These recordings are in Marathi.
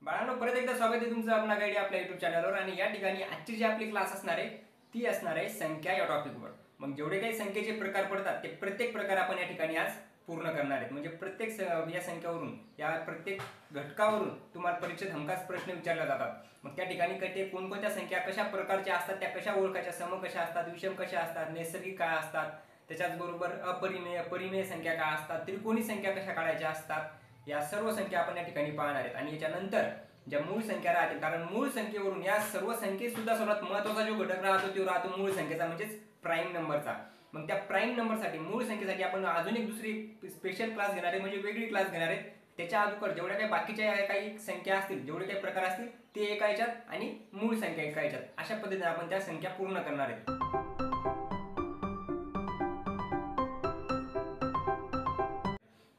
बाळांनो, परत एकदा स्वागत आहे तुमचं अपना गाईड आपल्या युट्यूब चॅनलवर. आणि या ठिकाणी आजची जी आपली क्लास असणार आहे ती असणार आहे संख्या या टॉपिकवर. मग जेवढे काही संख्येचे प्रकार पडतात ते प्रत्येक प्रकार आपण या ठिकाणी आज पूर्ण करणार आहेत. म्हणजे प्रत्येक या संख्यावरून या प्रत्येक घटकावरून तुम्हाला परीक्षेत हमखास प्रश्न विचारले जातात. मग त्या ठिकाणी ते कोणकोणत्या संख्या कशा प्रकारच्या असतात, त्या कशा ओळखायच्या, सम कशा असतात, विषम कशा असतात, नैसर्गिक काय असतात, त्याच्याचबरोबर अपरिमेय परिमेय संख्या काय असतात, त्रिकोणी संख्या कशा काढायच्या असतात, या सर्व संख्या आपण या ठिकाणी पाहणार आहेत. आणि याच्यानंतर ज्या मूळ संख्या राहतील, कारण मूळ संख्येवरून या सर्व संख्येत सुद्धा सर्वात महत्त्वाचा जो घटक राहतो तो राहतो मूळ संख्येचा, म्हणजेच प्राईम नंबरचा. मग त्या प्राईम नंबरसाठी, मूळ संख्येसाठी आपण अजून एक दुसरी स्पेशल क्लास घेणार आहे, म्हणजे वेगळी क्लास घेणार आहे. त्याच्या अगोदर जेवढ्या काही बाकीच्या काही संख्या असतील, जेवढे काही प्रकार असतील ते एका ह्याच्यात आणि मूळ संख्या एका ह्याच्यात, अशा पद्धतीने आपण त्या संख्या पूर्ण करणार आहेत.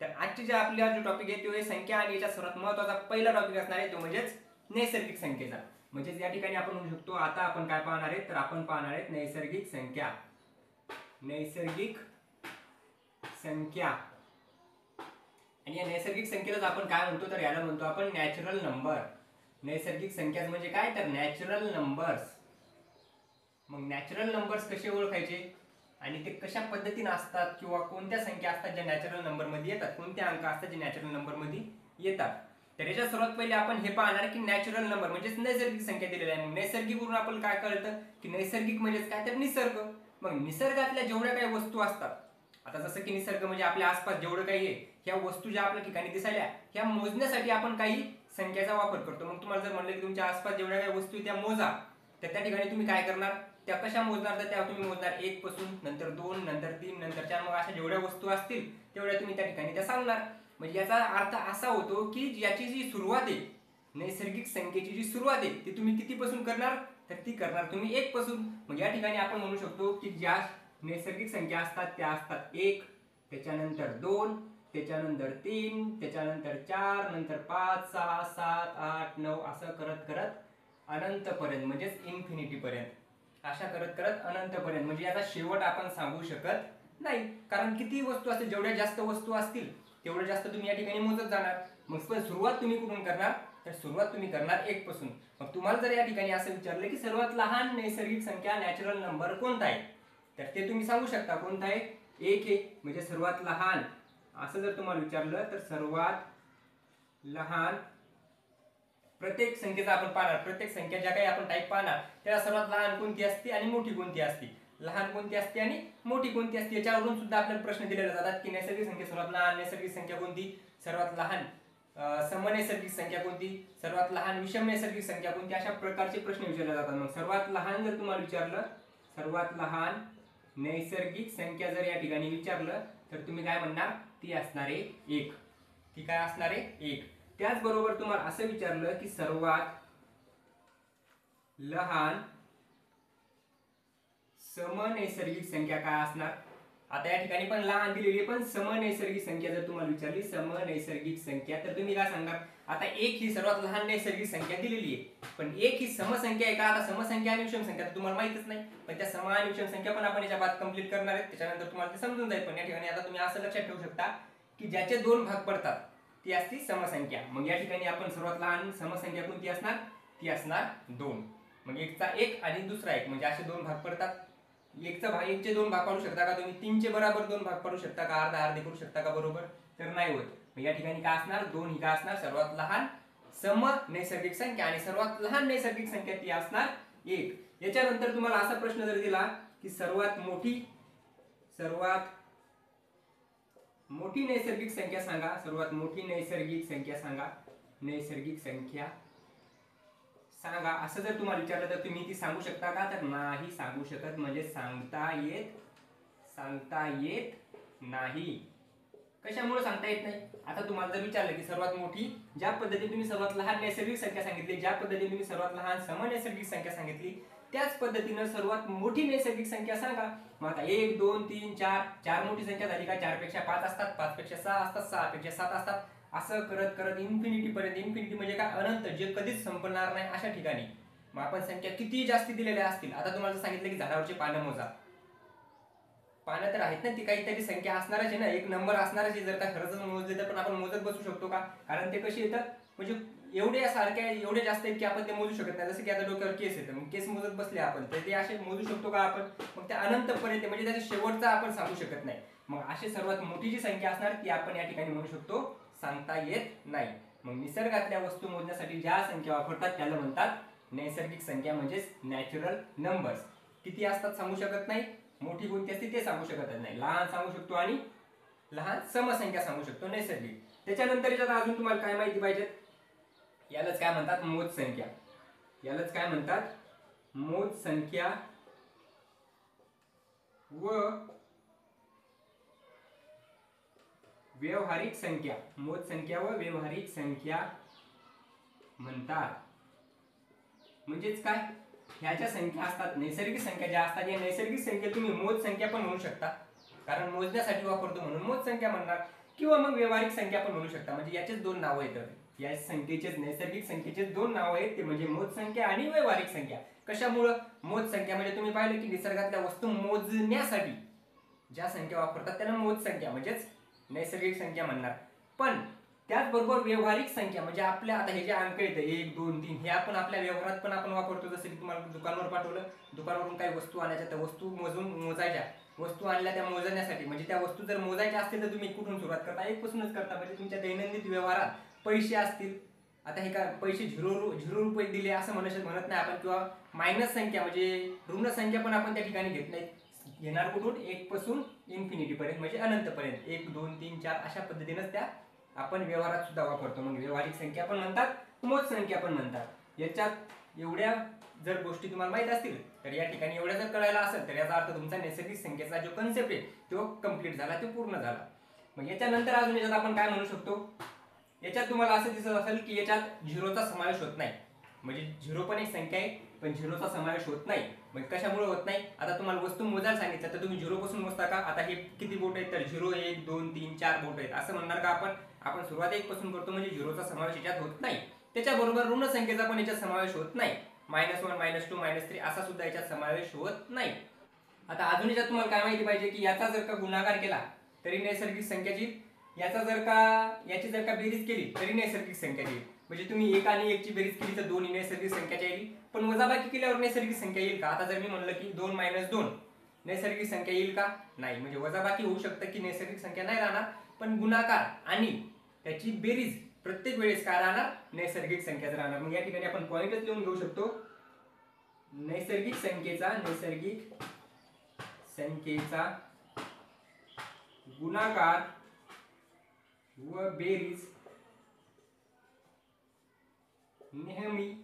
तर आजची जे आपला जो टॉपिक आहे तो आहे संख्या, आणि याच्यात सर्वात महत्त्वाचा पहिला टॉपिक असणार आहे तो म्हणजेच नैसर्गिक संख्येचा. म्हणजेच या ठिकाणी आपण म्हणू शकतो आता आपण काय पाहणार आहे, तर आपण पाहणार आहेत नैसर्गिक संख्या. नैसर्गिक संख्या. आणि या नैसर्गिक संख्येलाच आपण काय म्हणतो, तर याला म्हणतो आपण नॅचरल नंबर. नैसर्गिक संख्या म्हणजे काय, तर नॅचरल नंबर्स. मग नॅचरल नंबर्स कसे ओळखायचे आणि ते कशा पद्धतीने असतात, किंवा कोणत्या संख्या असतात ज्या नॅचरल नंबर मध्ये येतात, कोणते अंक असतात जे नॅचरल नंबर मध्ये येतात. तर याच्यात सर्वात पहिले आपण हे पाहणार की नॅचरल नंबर म्हणजेच नैसर्गिक संख्या दिलेल्या आहे. नैसर्गिक वरून आपण काय कळतं की नैसर्गिक म्हणजेच काय, तर निसर्ग. मग निसर्गातल्या जेवढ्या काही वस्तू असतात, आता जसं की निसर्ग म्हणजे आपल्या आसपास जेवढं काही आहे, ह्या वस्तू ज्या आपल्या ठिकाणी दिसायल्या ह्या मोजण्यासाठी आपण काही संख्याचा वापर करतो. मग तुम्हाला जर म्हणलं की तुमच्या आसपास जेवढ्या काही वस्तू त्या मोजा, तर त्या ठिकाणी तुम्ही काय करणार, त्या कशा मोजणार, तर त्या तुम्ही मोजणार 1 पासून, नंतर 2, नंतर 3, नंतर 4. मग अशा जेवढ्या वस्तू असतील तेवढ्या तुम्ही त्या ठिकाणी त्या सांगणार. म्हणजे याचा अर्थ असा होतो की याची जी सुरुवात आहे, नैसर्गिक संख्येची जी सुरुवात आहे ती तुम्ही कितीपासून करणार, तर ती करणार तुम्ही 1 पासून. मग या ठिकाणी आपण म्हणू शकतो की ज्या नैसर्गिक संख्या असतात त्या असतात 1, त्याच्यानंतर 2, त्याच्यानंतर 3, त्याच्यानंतर 4, नंतर 5, 6, 7, 8, 9 असं करत करत अनंतपर्यंत, म्हणजेच इन्फिनिटी पर्यंत. अशा करत करत अनंतपर्यंत. म्हणजे याचा शेवट आपण सांगू शकत नाही, कारण किती वस्तू असतील, जेवढ्या जास्त वस्तू असतील तेवढं जास्त तुम्ही या ठिकाणी मोजत जाणार. मग सुरुवात तुम्ही कुठून करणार, तर सुरुवात तुम्ही करणार 1 पासून. मग तुम्हाला जर या ठिकाणी असं विचारलं की सर्वात लहान नैसर्गिक संख्या नॅचरल नंबर कोणता आहे, तर ते तुम्ही सांगू शकता कोणता आहे, 1 आहे. म्हणजे सर्वात लहान असं जर तुम्हाला विचारलं तर सर्वात लहान प्रत्येक संख्येचा आपण पाहणार, प्रत्येक संख्या ज्या काही आपण टाईप पाहणार त्याला सर्वात लहान कोणती असते आणि मोठी कोणती असते, लहान कोणती असते आणि मोठी कोणती असते, याच्यावरून सुद्धा आपल्याला प्रश्न दिलेले जातात की नैसर्गिक संख्या सर्वात लहान नैसर्गिक संख्या कोणती, सर्वात लहान समनैसर्गिक संख्या कोणती, सर्वात लहान विषम नैसर्गिक संख्या कोणती, अशा प्रकारचे प्रश्न विचारले जातात. मग सर्वात लहान जर तुम्हाला विचारलं, सर्वात लहान नैसर्गिक संख्या जर या ठिकाणी विचारलं तर तुम्ही काय म्हणणार, ती असणार आहे 1. ती काय असणार आहे, 1. त्याचबरोबर तुम्हाला असं विचारलं की सर्वात लहान समनैसर्गिक संख्या काय असणार. आता या ठिकाणी पण लहान दिलेली आहे, पण समनैसर्गिक संख्या जर तुम्हाला विचारली, समनैसर्गिक संख्या, तर तुम्ही काय सांगणार, आता 1 ही सर्वात लहान नैसर्गिक संख्या दिलेली आहे, पण 1 ही समसंख्या आहे का. आता समसंख्या आणि विषम संख्या तुम्हाला माहितच नाही, पण त्या सम आणि विषम संख्या पण आपण याच्या बाद कंप्लीट करणार आहेत, त्याच्यानंतर तुम्हाला ते समजून जाईल. पण या ठिकाणी आता तुम्ही असं लक्षात ठेवू शकता की ज्याचे 2 भाग पडतात ती असती समसंख्या. मग या ठिकाणी आपण सर्वात लहान समसंख्या कोणती असणार, ती असणार 2. मग एकचा 1 आणि दुसरा 1, म्हणजे असे 2 भाग पडतात. एकचा भाग, 1चे 2 भाग पाडू शकता का तुम्ही, 3चे बरोबर 2 भाग पाडू शकता का, अर्धा अर्धे करू शकता का, बरोबर तर नाही होत. मग या ठिकाणी काय असणार, 2 ही काय असणार, सर्वात लहान सम नैसर्गिक संख्या, आणि सर्वात लहान नैसर्गिक संख्या ती असणार 1. याच्यानंतर तुम्हाला असा प्रश्न जर दिला की सर्वात मोठी नैसर्गिक संख्या सांगा, सर्वात मोठी नैसर्गिक संख्या सांगा, नैसर्गिक संख्या सांगा, असं जर तुम्हाला विचारलं तर तुम्ही ती सांगू शकता का, तर नाही सांगू शकत. म्हणजे सांगता येत नाही. कशामुळे सांगता येत नाही, आता तुम्हाला जर विचारलं की सर्वात मोठी, ज्या पद्धतीने तुम्ही सर्वात लहान नैसर्गिक संख्या सांगितली, ज्या पद्धतीने तुम्ही सर्वात लहान समनैसर्गिक संख्या सांगितली, त्याच पद्धतीने सर्वात मोठी नैसर्गिक संख्या सांगा. मग आता 1, 2, 3, 4, 4 मोठी संख्या झाली का, 4 पेक्षा 5 असतात, 5 पेक्षा 6 असतात, 6 पेक्षा 7 असतात, असं करत करत इन्फिनिटी पर्यंत. इन्फिनिटी म्हणजे काय, अनंत, जे कधीच संपणार नाही अशा ठिकाणी. मग आपण संख्या किती जास्ती दिलेल्या असतील, आता तुम्हाला सांगितलं की झाडावरची पानं मोजा, पानं तर आहेत ना, ती काहीतरी संख्या असणारच आहे ना, एक नंबर असणारच आहे. जर का खरंच मोजले तर पण आपण मोजत बसू शकतो का, कारण ते कशी येतात, म्हणजे एवढे सारखे एवढे जास्त आहेत की आपण ते मोजू शकत नाही. जसं की आता डोक्यावर केस येतं, मग केस मोजत बसले आपण तर ते असे मोजू शकतो का आपण? मग ते अनंतपर्यंत म्हणजे त्याचा शेवटचा आपण सांगू शकत नाही. मग अशी सर्वात मोठी जी संख्या असणार ती आपण या ठिकाणी म्हणू शकतो सांगता येत नाही. मग निसर्गातल्या वस्तू मोजण्यासाठी ज्या संख्या वापरतात त्याला म्हणतात नैसर्गिक संख्या म्हणजेच नॅचरल नंबर्स. किती असतात सांगू शकत नाही, मोठी कोणती असते ते सांगू शकत नाही, लहान सांगू शकतो आणि लहान समसंख्या सांगू शकतो नैसर्गिक. त्याच्यानंतर याच्यात अजून तुम्हाला काय माहिती पाहिजे? यालाच काय म्हणतात मोज संख्या. यालाच काय म्हणतात मोज संख्या व व्यवहारिक संख्या. मोज संख्या व व्यवहारिक संख्या म्हणतात. म्हणजेच काय, ह्या ज्या संख्या असतात नैसर्गिक संख्या ज्या असतात या नैसर्गिक संख्या तुम्ही मोज संख्या पण म्हणू शकता, कारण मोजण्यासाठी वापरतो म्हणून मोज संख्या म्हणणार, किंवा मग व्यवहारिक संख्या पण म्हणू शकता. म्हणजे याचेच दोन नावं येतात. या संख्येचे नैसर्गिक संख्येचे दोन नावं आहेत, ते म्हणजे मोज संख्या आणि व्यवहारिक संख्या. कशामुळं? मोज संख्या म्हणजे तुम्ही पाहिलं की निसर्गातल्या वस्तू मोजण्यासाठी ज्या संख्या वापरतात त्याला मोज संख्या म्हणजेच नैसर्गिक संख्या म्हणणार. पण त्याचबरोबर व्यवहारिक संख्या म्हणजे आपल्या आता हे जे अंक येतं 1 2 3 हे आपण आपल्या व्यवहारात पण आपण वापरतो. जसं की तुम्हाला दुकानावर पाठवलं, दुकानावरून काही वस्तू आणायच्या, त्या वस्तू मोजायच्या. वस्तू आणल्या त्या मोजण्यासाठी, म्हणजे त्या वस्तू जर मोजायच्या असतील तर तुम्ही कुठून सुरुवात करता? 1 पासूनच करता. म्हणजे तुमच्या दैनंदिन व्यवहारात पैसे असतील, आता हे काय पैसे 0 रुपये दिले असं म्हणत नाही आपण, किंवा मायनस संख्या म्हणजे ऋण संख्या पण आपण त्या ठिकाणी घेत नाही. घेणार कुठून? 1 पासून इन्फिनिटी पर्यंत म्हणजे अनंतपर्यंत 1 2 3 4 अशा पद्धतीनेच त्या आपण व्यवहारात सुद्धा वापरतो. मग व्यवहारिक संख्या पण म्हणतात, मोज संख्या पण म्हणतात. याच्यात एवढ्या जर गोष्टी तुम्हाला माहित असतील तर या ठिकाणी एवढ्या जर कळायला असेल तर याचा अर्थ तुमचा नैसर्गिक संख्येचा जो कन्सेप्ट आहे तो कंप्लीट झाला, तो पूर्ण झाला. मग याच्यानंतर अजून याच्यात आपण काय म्हणू शकतो? याच्यात तुम्हाला असं दिसत असेल की याच्यात झिरोचा समावेश होत नाही. म्हणजे झिरो पण एक संख्या आहे पण झिरोचा समावेश होत नाही. मग कशामुळे होत नाही? आता तुम्हाला वस्तू मोजायला सांगितलं तर तुम्ही 0 पासून मोजता का? आता हे किती बोट आहेत? तर 0 1 2 3 4 बोट आहेत असं म्हणणार का आपण? आपण सुरुवात 1 पासून करतो म्हणजे झिरोचा समावेश याच्यात होत नाही. त्याच्याबरोबर ऋण संख्येचा पण याच्यात समावेश होत नाही. -1 -2 -3 असा सुद्धा याच्यात समावेश होत नाही. आता अजून याच्यात तुम्हाला काय माहिती पाहिजे की याचा जर का गुणाकार केला तरी नैसर्गिक संख्याची, याची जर का बेरीज केली तरी नैसर्गिक संख्या येईल. म्हणजे तुम्ही 1 आणि 1 ची बेरीज केली तर 2 ही नैसर्गिक संख्या येईल. पण वजाबाकी केल्यावर नैसर्गिक संख्या येईल का? आता जर मी म्हणलं की 2 - 2 नैसर्गिक संख्या येईल का? नाही. म्हणजे वजाबाकी होऊ शकतं की नैसर्गिक संख्या नाही राहणार, पण गुणाकार आणि त्याची बेरीज प्रत्येक वेळेस काय राहणार? नैसर्गिक संख्याच राहणार. मग या ठिकाणी आपण पॉइंटच लिहून घेऊ शकतो. नैसर्गिक संख्येचा गुणाकार व बेरीज नेहमी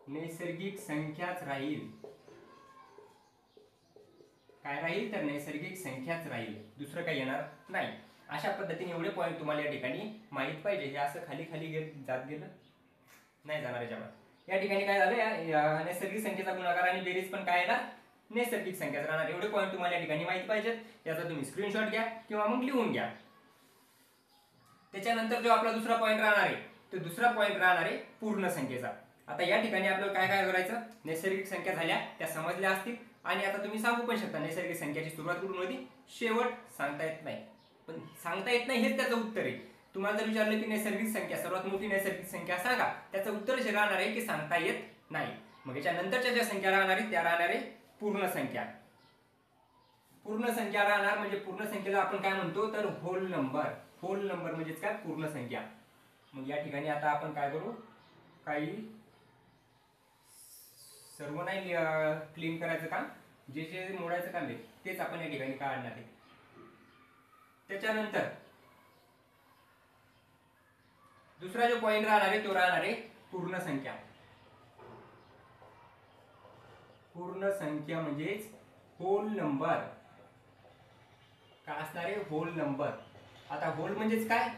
नैसर्गिक संख्याच राहील. काय राहील? तर नैसर्गिक संख्याच राहील, दुसरं काही येणार नाही. अशा पद्धतीने एवढे पॉइंट तुम्हाला या ठिकाणी माहित पाहिजे. हे असं खाली जात गेलं नाही जाणार याच्यामध्ये. या ठिकाणी काय झालं? नैसर्गिक संख्येचा गुणाकार आणि बेरीज पण काय येणार? नैसर्गिक संख्याच राहणार. एवढे पॉइंट तुम्हाला या ठिकाणी माहित पाहिजेत. याचा तुम्ही स्क्रीनशॉट घ्या किंवा मग लिहून घ्या. त्याच्यानंतर जो आपला दुसरा पॉइंट राहणार आहे तो दुसरा पॉइंट राहणार आहे पूर्ण संख्येचा. आता या ठिकाणी आपल्याला काय काय करायचं? नैसर्गिक संख्या झाल्या त्या समजल्या असतील आणि आता तुम्ही सांगू पण शकता नैसर्गिक संख्याची सुरुवात कुठून होती, शेवट सांगता येत नाही. पण सांगता येत नाही हेच त्याचं उत्तर आहे. तुम्हाला जर विचारलं की नैसर्गिक संख्या सर्वात मोठी नैसर्गिक संख्या सांगा, त्याचं उत्तर असे राहणार आहे की सांगता येत नाही. मग याच्या नंतरच्या ज्या संख्या राहणार आहेत त्या राहणार आहे पूर्ण संख्या. पूर्ण संख्या राहणार म्हणजे पूर्ण संख्येला आपण काय म्हणतो तर होल नंबर. होल नंबर म्हणजेच काय? पूर्ण संख्या. मग या ठिकाणी आता आपण काय करू? काही सर्व नाही क्लीन करायचं काम, जे जे मोडायचं काम आहे तेच आपण या ठिकाणी काढणार आहे. त्याच्यानंतर दुसरा जो पॉइंट राहणार आहे तो राहणार आहे पूर्ण संख्या. पूर्ण संख्या म्हणजेच होल नंबर. काय असणार आहे? Hole number. आता होल म्हणजेच काय?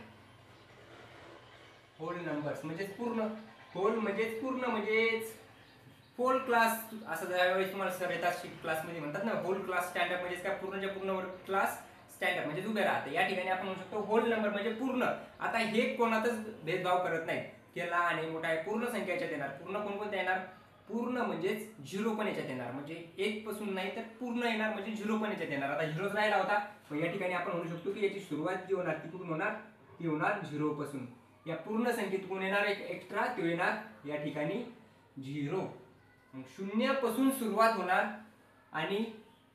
होल नंबर्स म्हणजेच पूर्ण. होल म्हणजेच पूर्ण म्हणजेच होल क्लास. असं ज्यावेळेस तुम्हाला सर येतात क्लासमध्ये म्हणतात ना होल क्लास स्टँडअप म्हणजेच काय? पूर्णच्या पूर्ण क्लास स्टँडअप म्हणजे उभे राहते. या ठिकाणी आपण म्हणू शकतो होल नंबर म्हणजे पूर्ण. आता हे कोणातच भेदभाव करत नाही की लहान आहे मोठा आहे, पूर्ण संख्या याच्यात येणार. पूर्ण कोणकोणत्या येणार? पूर्ण म्हणजेच झिरो पण याच्यात येणार. म्हणजे 1 पासून नाही तर पूर्ण येणार म्हणजे झिरो पण याच्यात येणार. आता झिरोच राहिला होता मग या ठिकाणी आपण म्हणू शकतो की याची सुरुवात जी होणार ती कुठून होणार? ती होणार 0 पासून. या पूर्ण संख्येत कोण येणार, एक एक्स्ट्रा, तो येणार या ठिकाणी 0. मग 0 पासून सुरुवात होणार आणि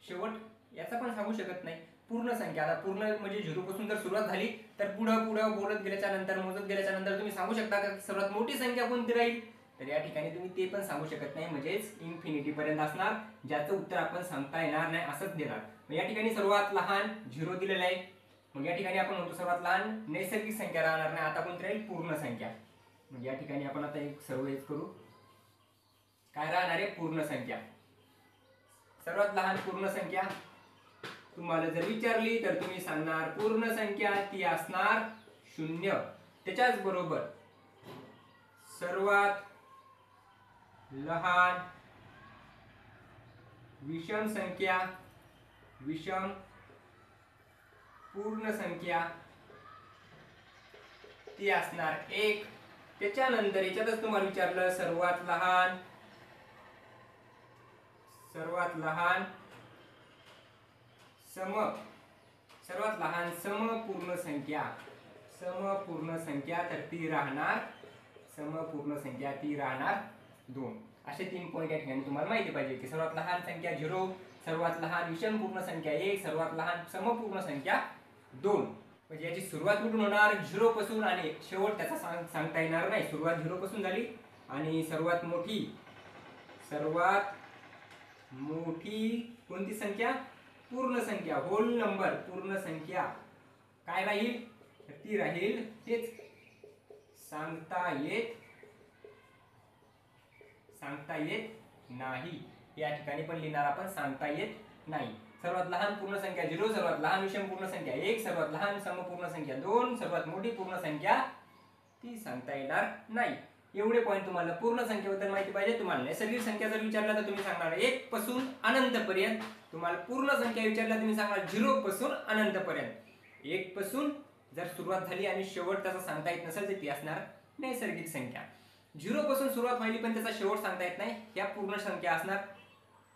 शेवट याचा पण सांगू शकत नाही. पूर्ण संख्या, आता पूर्ण म्हणजे 0 पासून जर सुरुवात झाली तर पुढं पुढं बोलत गेल्याच्या नंतर, मोजत गेल्याच्या नंतर तुम्ही सांगू शकता का सर्वात मोठी संख्या कोणती राहील, तर या ठिकाणी तुम्ही ते पण सांगू शकत नाही. म्हणजेच इन्फिनिटी पर्यंत असणार, ज्याचं उत्तर आपण सांगता येणार नाही असंच देणार. मग या ठिकाणी सर्वात लहान 0 दिलेलं आहे. मग या ठिकाणी आपण म्हणतो सर्वात लहान नैसर्गिक संख्या राहणार नाही, आता कोणती राहील, पूर्ण संख्या. मग या ठिकाणी आपण आता एक सर्व एक करू. काय राहणार आहे, पूर्ण संख्या. सर्वात लहान पूर्ण संख्या तुम्हाला जर विचारली तर तुम्ही सांगणार पूर्ण संख्या ती असणार 0. त्याच्याच बरोबर सर्वात लहान विषम संख्या, विषम पूर्ण संख्या ती असणार 1. त्याच्यानंतर याच्यातच तुम्हाला विचारलं सर्वात लहान समपूर्ण संख्या, समपूर्ण संख्या तर ती राहणार, समपूर्ण संख्या ती राहणार 2. असे 3 पॉइंट या ठिकाणी तुम्हाला माहिती पाहिजे की सर्वात लहान संख्या 0, सर्वात लहान विषम पूर्ण संख्या 1, सर्वात लहान समपूर्ण संख्या 2. म्हणजे याची सुरुवात कुठून होणार, 0 पासून, आणि शेवट त्याचा सांगता येणार नाही. सुरुवात 0 पासून झाली आणि सर्वात मोठी कोणती संख्या, पूर्ण संख्या, होल नंबर, पूर्ण संख्या काय राहील, ती राहील, तेच सांगता येत नाही. या ठिकाणी पण लिहिणार आपण सांगता येत नाही. सर्वात लहान पूर्ण संख्या 0, सर्वात लहान विषम पूर्ण संख्या 1, सर्वात लहान समपूर्ण संख्या 2, सर्वात मोठी पूर्ण संख्या ती सांगता येणार नाही. एवढे पॉइंट तुम्हाला पूर्ण संख्येबद्दल माहिती पाहिजे. तुम्हाला नैसर्गिक संख्या जर विचारला तर तुम्ही सांगणार 1 पासून अनंत पर्यंत. तुम्हाला पूर्ण संख्या विचारला तुम्ही सांगणार 0 पासून अनंत पर्यंत. 1 पासून जर सुरुवात झाली आणि शेवट त्याचा सांगता येत नसेल तर ती असणार नैसर्गिक संख्या. 0 पासून सुरुवात व्हायली पण त्याचा शेवट सांगता येत नाही, या पूर्ण संख्या असणार.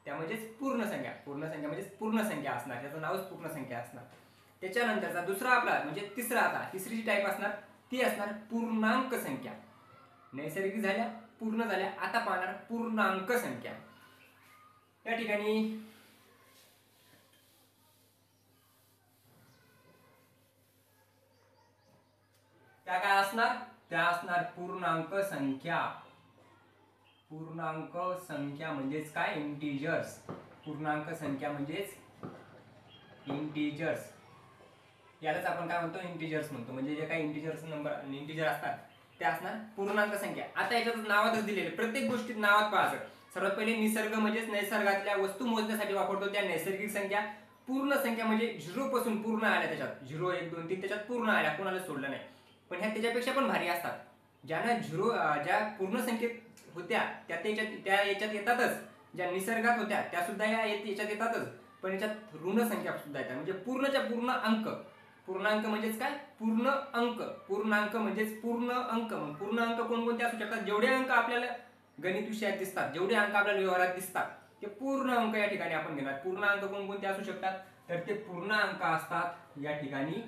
त्या म्हणजेच पूर्ण संख्या, पूर्ण संख्या म्हणजेच पूर्ण संख्या असणार, त्याचं नावच पूर्ण संख्या असणार. त्याच्यानंतरचा दुसरा आपला म्हणजे तिसरा, आता तिसरी टाईप असणार ती असणार पूर्णांक संख्या. नैसर्गिक झाल्या, पूर्ण झाल्या, आता पाहणार पूर्णांक संख्या. या ठिकाणी त्या काय असणार, त्या असणार पूर्णांक संख्या. पूर्णांक संख्या म्हणजेच काय, इंटिजर्स. पूर्णांक संख्या म्हणजेच इंटिजर्स. यालाच आपण काय म्हणतो, इंटिजर्स म्हणतो. म्हणजे जे काही इंटिजर्स नंबर, इंटिजर असतात ते असणार पूर्णांक संख्या. आता याच्यात नावातच दिलेले, प्रत्येक गोष्टीत नावात पाहायचं. सर्वात पहिले निसर्ग म्हणजेच नैसर्गातल्या वस्तू मोजण्यासाठी वापरतो त्या नैसर्गिक संख्या. पूर्ण संख्या म्हणजे 0 पासून पूर्ण आल्या, त्याच्यात 0 1 2 3 त्याच्यात पूर्ण आल्या, कोणाला सोडलं नाही. पण ह्या त्याच्यापेक्षा पण भारी असतात. ज्या पूर्ण संख्येत होत्या त्या याच्यात येतातच, ज्या निसर्गात होत्या त्या सुद्धा याच्यात येतातच, पण याच्यात ऋण संख्या सुद्धा येतात. म्हणजे पूर्णच्या पूर्ण अंक. पूर्णांक म्हणजेच काय, पूर्ण अंक. पूर्णांक म्हणजेच पूर्ण अंक. मग पूर्ण अंक कोणकोणते असू शकतात, जेवढे अंक आपल्याला गणित विषयात दिसतात, जेवढे अंक आपल्याला व्यवहारात दिसतात ते पूर्ण अंक या ठिकाणी आपण घेणार. पूर्ण अंक कोणकोणते असू शकतात, तर ते पूर्ण अंक असतात या ठिकाणी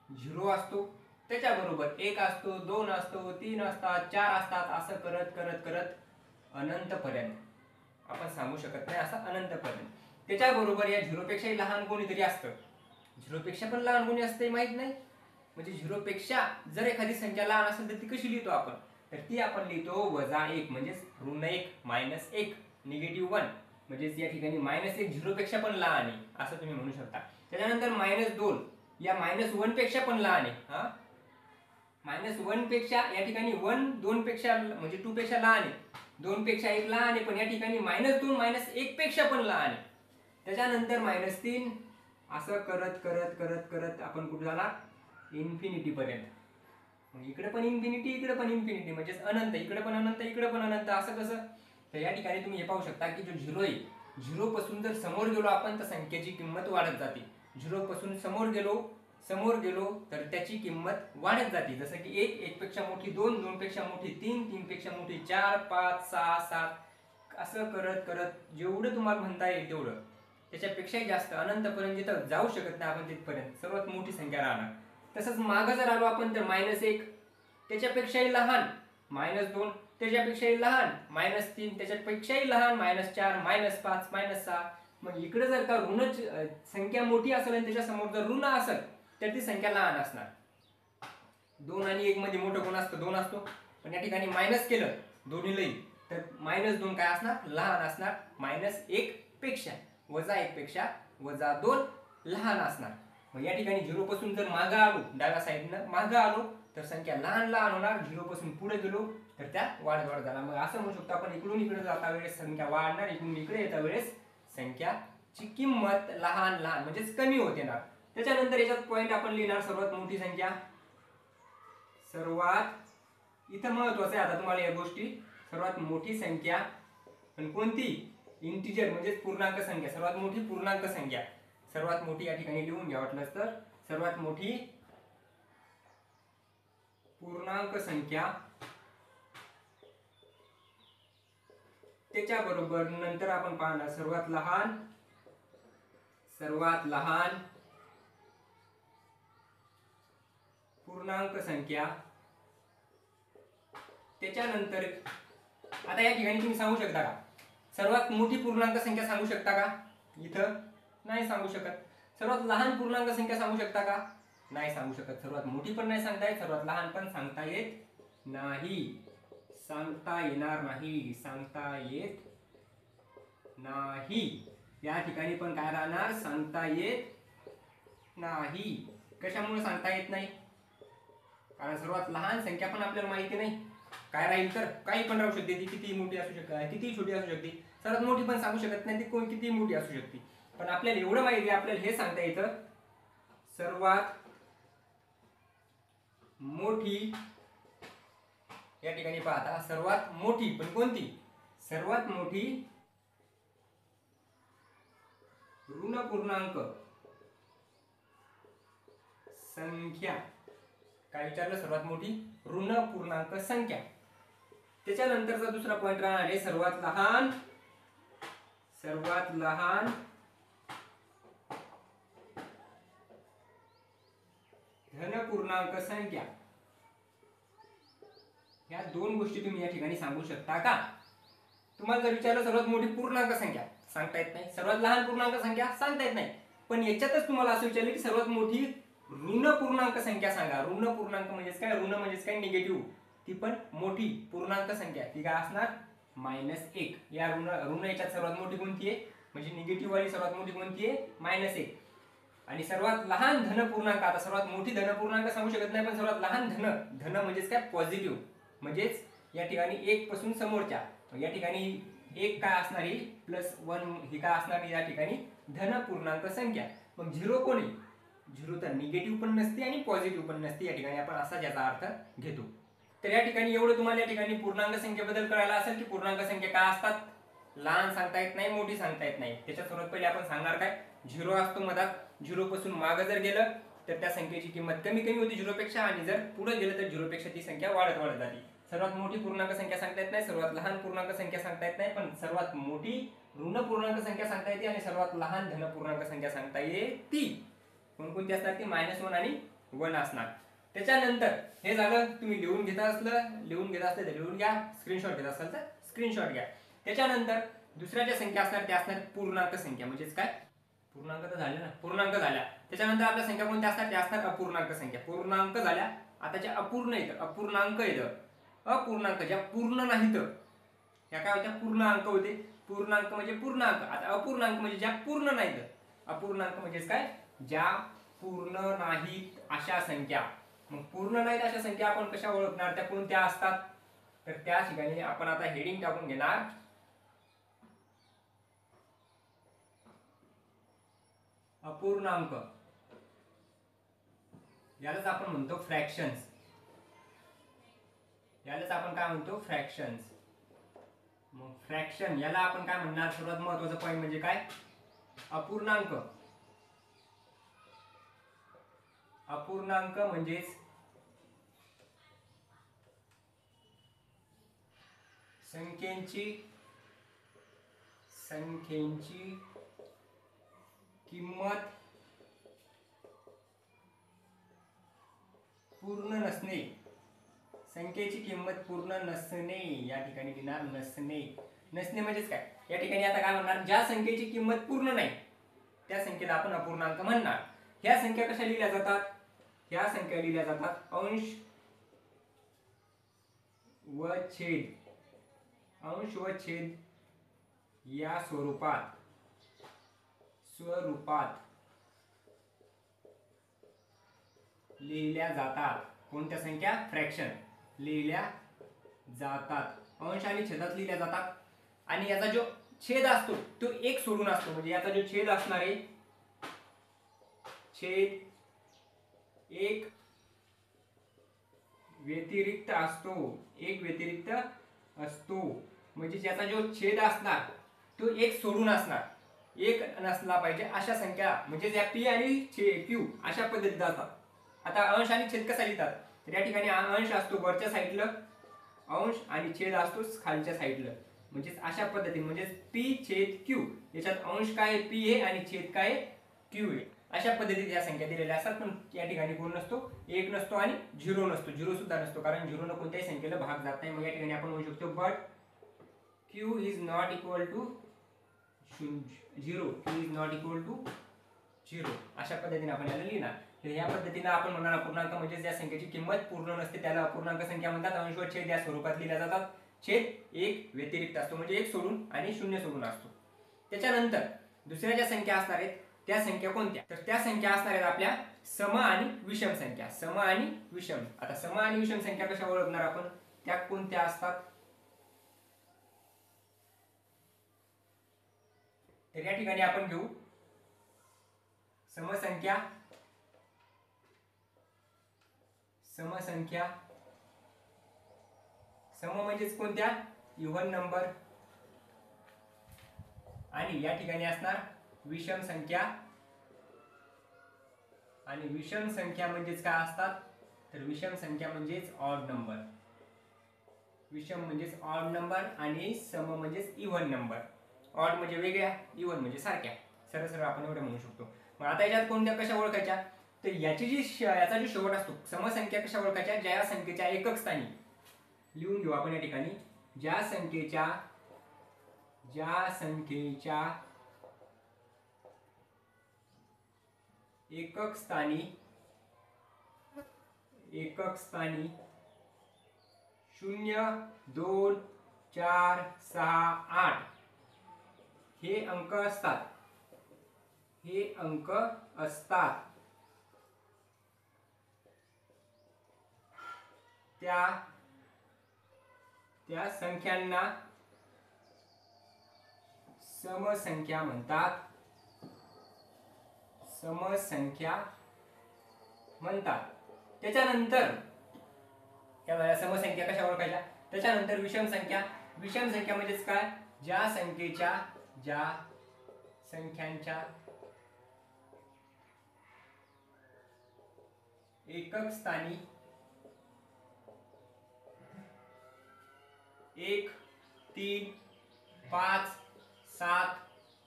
0 असतो, त्याच्याबरोबर 1 असतो, 2 असतो, 3 असतात, 4 असतात, असं करत करत करत अनंतपर्यंत. आपण सांगू शकत नाही असं अनंतपर्यंत. त्याच्याबरोबर या 0 पेक्षाही लहान कोणीतरी असतं. 0 पेक्षा पण लहान कोणी असते माहित नाही. म्हणजे 0 पेक्षा जर एखादी संख्या लहान असेल तर ती कशी लिहितो आपण, तर ती आपण लिहितो -1 म्हणजेच ऋण 1, -1, -1. म्हणजेच या ठिकाणी -1 0 पेक्षा पण लहान आहे असं तुम्ही म्हणू शकता. त्याच्यानंतर -2 या -1 पेक्षा पण लहान आहे. -1 पेक्षा या ठिकाणी 1 2 पेक्षा म्हणजे 2 पेक्षा लहान आहे, 2 पेक्षा 1 लहान आहे, पण या ठिकाणी -2 -1 पेक्षा पण लहान आहे. त्याच्यानंतर -3 असं करत करत करत करत आपण कुठे जाणार, इन्फिनिटी पर्यंत. मग इकडे पण इन्फिनिटी, इकडे पण इन्फिनिटी, म्हणजेच अनंत. इकडे पण अनंत, इकडे पण अनंत. असं कसं, तर या ठिकाणी तुम्ही हे पाहू शकता की जो 0 आहे, 0 पासून जर समोर गेलो आपण तर संख्येची किंमत वाढत जाते. 0 पासून समोर गेलो तर त्याची किंमत वाढत जाते. जसं की 1 पेक्षा मोठी 2, 2 पेक्षा मोठी 3, 3 पेक्षा मोठी 4, 5, 6, 7 असं करत करत जेवढं तुम्हाला म्हणता येईल तेवढं, त्याच्यापेक्षाही जास्त अनंतपर्यंत जिथं जाऊ शकत नाही आपण तिथपर्यंत सर्वात मोठी संख्या राहणार. तसंच मागं जर आलो आपण तर -1 त्याच्यापेक्षाही लहान -2, त्याच्यापेक्षाही लहान -3, त्याच्यापेक्षाही लहान -4, -5, -6. मग इकडे जर का ऋण संख्या मोठी असेल आणि त्याच्या समोर जर ऋण असेल तर ती संख्या लहान असणार. 2 आणि 1 मध्ये मोठं कोण असतं? 2 असतो. पण या ठिकाणी मायनस केलं दोन्हीलाही तर -2 काय असणार? लहान असणार. -1 पेक्षा, -1 पेक्षा -2 लहान असणार. मग या ठिकाणी 0 पासून जर मागे आलो, डाव्या साईडनं मागे आलो तर संख्या लहान लहान होणार. 0 पासून पुढे गेलो तर त्या वाढत वाढत जाणार. मग असं म्हणू शकतो आपण इकडून इकडे जाता वेळेस संख्या वाढणार, इकडून इकडे येता वेळेस संख्याची किंमत लहान लहान म्हणजेच कमी होत येणार. त्याच्यानंतर याच्यात पॉइंट आपण लिहिणार सर्वात मोठी संख्या. सर्वात इथं महत्वाचं आहे आता तुम्हाला या गोष्टी. सर्वात मोठी संख्या पण कोणती? इंटिजर म्हणजेच पूर्णांक संख्या. सर्वात मोठी पूर्णांक संख्या. सर्वात मोठी या ठिकाणी लिहून घ्या वाटलंच तर. सर्वात मोठी पूर्णांक संख्या त्याच्याबरोबर नंतर आपण पाहणार सर्वात लहान पूर्णांक संख्या. त्याच्यानंतर आता या ठिकाणी तुम्ही सांगू शकता का सर्वात मोठी पूर्णांक संख्या सांगू शकता का? इथं नाही सांगू शकत. सर्वात लहान पूर्णांक संख्या सांगू शकता का? नाही सांगू शकत. सर्वात मोठी पण नाही सांगता येत, सर्वात लहान पण सांगता येत नाही. सांगता येणार नाही. सांगता येत नाही. या ठिकाणी पण काय राहणार? सांगता येत नाही. कशामुळे सांगता येत नाही? कारण सर्वात लहान संख्या पण आपल्याला माहिती नाही. काय राहील तर काही पण राहू शकते. ती किती मोठी असू शकते, किती छोटी असू शकते. सर्वात मोठी पण सांगू शकत नाही, ती कोण किती मोठी असू शकते. पण आपल्याला एवढं माहिती आहे, आपल्याला हे सांगता येतं सर्वात मोठी. या ठिकाणी पाहता सर्वात मोठी पण कोणती? सर्वात मोठी ऋण पूर्णांक संख्या. काय विचारलं? सर्वात मोठी ऋण पूर्णांक संख्या. त्याच्यानंतरचा दुसरा पॉइंट राहणार आहे सर्वात लहान धन पूर्णांक संख्या. या दोन गोष्टी तुम्ही या ठिकाणी सांगू शकता का? तुम्हाला जर विचारलं सर्वात मोठी पूर्णांक संख्या सांगता येत नाही, सर्वात लहान पूर्णांक संख्या सांगता येत नाही. पण याच्यातच तुम्हाला असं विचारलं की सर्वात मोठी ऋण पूर्णांक संख्या सांगा. ऋण पूर्णांक म्हणजेच काय? ऋण म्हणजेच काय? निगेटिव्ह. ती पण मोठी पूर्णांक संख्या ती काय असणार? -1. या ऋण याच्यात सर्वात मोठी कोणती आहे? म्हणजे निगेटिव्ह वाली सर्वात मोठी कोणती आहे? -1. आणि सर्वात लहान धन पूर्णांक. आता सर्वात मोठी धन पूर्णांक सांगू शकत नाही, पण सर्वात लहान धन म्हणजेच काय? पॉझिटिव्ह. म्हणजेच या ठिकाणी 1 पासून समोरच्या. या ठिकाणी 1 काय असणार? +1 ही काय असणार? या ठिकाणी धन पूर्णांक संख्या. मग 0 कोणी? 0 तर निगेटिव्ह पण नसते आणि पॉझिटिव्ह पण नसते. या ठिकाणी आपण असा याचा अर्थ घेतो. तर या ठिकाणी एवढं तुम्हाला या ठिकाणी पूर्णांक संख्येबद्दल कळायला असेल की पूर्णांक संख्या काय असतात. लहान सांगता येत नाही, मोठी सांगता येत नाही. त्याच्या सर्वात पहिले आपण सांगणार काय? 0 असतो मधात. 0 पासून मागे जर गेलं तर त्या संख्येची किंमत कमी होती 0 पेक्षा, आणि जर पुढे गेलं तर 0 पेक्षा ती संख्या वाढत जाते. सर्वात मोठी पूर्णांक संख्या सांगता येत नाही, सर्वात लहान पूर्णांक संख्या सांगता येत नाही, पण सर्वात मोठी ऋण पूर्णांक संख्या सांगता येते आणि सर्वात लहान धन पूर्णांक संख्या सांगता येते. कोणकोणती असणार? ती -1 आणि 1 असणार. त्याच्यानंतर हे झालं. तुम्ही लिहून घेत असलं तर लिहून घ्या, स्क्रीनशॉट घेत असाल तर स्क्रीनशॉट घ्या. त्याच्यानंतर दुसऱ्या ज्या संख्या असणार त्या असणार पूर्णांक संख्या. म्हणजेच काय? पूर्णांक तर झाले ना, पूर्णांक झाल्या. त्याच्यानंतर आपल्या संख्या कोणत्या असतात? त्या असतात अपूर्णांक संख्या. पूर्णांक झाल्या. आता ज्या अपूर्ण येतं, अपूर्णांक येतं, अपूर्णांक ज्या पूर्ण नाहीत त्या काय होत्या? पूर्णांक होते. पूर्णांक म्हणजे पूर्णांक. आता अपूर्णांक म्हणजे ज्या पूर्ण नाहीत. अपूर्णांक म्हणजेच काय? ज्या पूर्ण नाहीत अशा संख्या. मग पूर्ण नाहीत अशा संख्या आपण कशा ओळखणार? त्या कोणत्या असतात? तर त्या ठिकाणी आपण आता हेडिंग टाकून घेणार अपूर्णांक. यालाच आपण म्हणतो फ्रॅक्शन्स. यालाच आपण काय म्हणतो? फ्रॅक्शन्स. मग फ्रॅक्शन याला आपण काय म्हणणार? सर्वात महत्त्वाचा पॉइंट म्हणजे काय? अपूर्णांक. अपूर्णांक म्हणजेच संख्येची किंमत पूर्ण नसणे. संख्येची किंमत पूर्ण नसणे, या ठिकाणी लिहिणार नसणे. नसणे म्हणजेच काय, या ठिकाणी आता काय म्हणणार, ज्या संख्येची किंमत पूर्ण नाही त्या संख्येला आपण अपूर्णांक म्हणणार. ह्या संख्या कशा लिहिल्या जातात, ह्या संख्या लिहिल्या जातात अंश व छेद, अंश व छेद या स्वरूपात लिहिल्या जातात. कोणत्या संख्या, फ्रॅक्शन लिहिल्या जातात, अंश आणि छेदात लिहिल्या जातात. आणि याचा जो छेद असतो तो एक सोडून असतो, म्हणजे याचा जो छेद असणार आहे, छेद एक व्यतिरिक्त असतो, एक व्यतिरिक्त असतो. म्हणजे ज्याचा जो छेद असणार तो एक सोडून असणार, एक नसला पाहिजे अशा संख्या, म्हणजे या पी आणि क्यू अशा पद्धतीत जातात. आता अंश आणि छेद कसा लिहितात, तर या ठिकाणी अंश असतो वरच्या साईडला, अंश आणि छेद असतो खालच्या साईडला. म्हणजे अशा पद्धतीने, म्हणजे पी छेद क्यू, याच्यात अंश काय पी आहे आणि छेद काय क्यू आहे. अशा पद्धतीत या संख्या दिलेल्या असतात. पण या ठिकाणी कोण नसतो, एक नसतो आणि झिरो नसतो, झिरो सुद्धा नसतो, कारण झिरोनं कोणत्याही संख्येला भाग जात नाही. मग या ठिकाणी आपण म्हणू शकतो but Q is not equal to zero, Q is not equal to zero. अशा पद्धतीने आपण याला लिहिणार. तर या पद्धतीने आपण म्हणणार अपूर्णांक म्हणजे ज्या संख्येची किंमत पूर्ण नसते त्याला अपूर्णांक संख्या म्हणतात. अंश व छेद या स्वरूपात लिहिल्या जातात. छेद एक व्यतिरिक्त असतो, म्हणजे एक सोडून आणि शून्य सोडून असतो. त्याच्यानंतर दुसऱ्या ज्या संख्या असणार आहेत त्या संख्या कोणत्या, तर त्या संख्या असणार आहेत आपल्या सम आणि विषम संख्या. सम आणि विषम. आता सम आणि विषम संख्या कशा ओळखणार आपण, त्या कोणत्या असतात, तर या ठिकाणी आपण घेऊ समसंख्या, समसंख्या. सम म्हणजेच कोणत्या, इव्हन नंबर. आणि या ठिकाणी असणार विषम संख्या. आणि विषम संख्या म्हणजेच काय असतात, तर विषम संख्या म्हणजेच ऑड नंबर. विषम म्हणजेच ऑड नंबर आणि सम म्हणजेच इव्हन नंबर. ऑड म्हणजे वेगळ्या, इव्हन म्हणजे सारख्या. सरळ सरळ आपण एवढं म्हणू शकतो. मग आता याच्यात कोणत्या कशा ओळखायच्या, तर याची याचा जो शेवट असतो, समसंख्या कशा ओळखायच्या, ज्या संख्येच्या एकक स्थानी, लिहून घेऊ आपण या ठिकाणी, ज्या संख्येच्या एकक स्थानी 0, 2, 4, 6, 8 हे अंक असतात, त्या संख्यांना समसंख्या म्हणतात. त्याच्यानंतर त्या समसंख्या कशा ओळखायच्या, त्याच्यानंतर विषम संख्या. विषम संख्या म्हणजेच काय, ज्या संख्यांच्या एकक स्थानी 1, 3, 5, 7,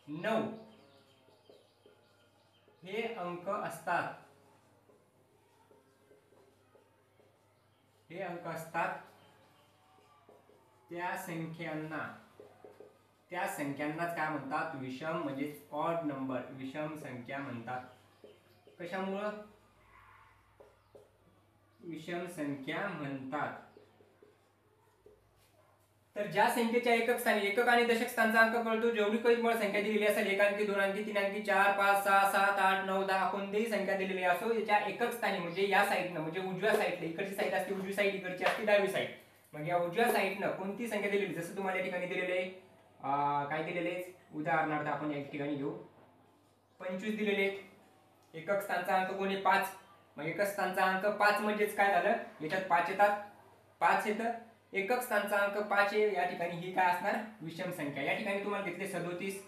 9 हे अंक असतात. त्या संख्यांनाच काय म्हणतात, विषम म्हणजेच ऑड नंबर, विषम संख्या म्हणतात. कशामुळं विषम संख्या म्हणतात, तर ज्या संख्येच्या एकक स्थानी, एकक आणि दशक स्थानचा अंक कळतो, जेवढी काही तुम्हाला संख्या दिलेली असेल, 1 अंकी, 2 अंकी, 3 अंकी, 4, 5, 6, 7, 8, 9, 10 कोणतीही संख्या दिलेली असो, याच्या एकक स्थानी म्हणजे या साईडनं, म्हणजे उजव्या साईडला, इकडची साईड असते उजवी साईड, इकडची असते डावी साईड. मग या उजव्या साईडनं कोणती संख्या दिलेली, जसं तुम्हाला या ठिकाणी दिलेले काय दिलेले, उदाहरणार्थ आपण या ठिकाणी घेऊ 25 दिलेले. एकक स्थानचा अंक कोणी 5, मग एकक स्थानचा अंक 5 म्हणजेच काय झालं, याच्यात 5 येतात, 5 येतं, एकक स्थानचा अंक 5 आहे. या ठिकाणी ही काय असणार, विषम संख्या. या ठिकाणी तुम्हाला घेतले 37,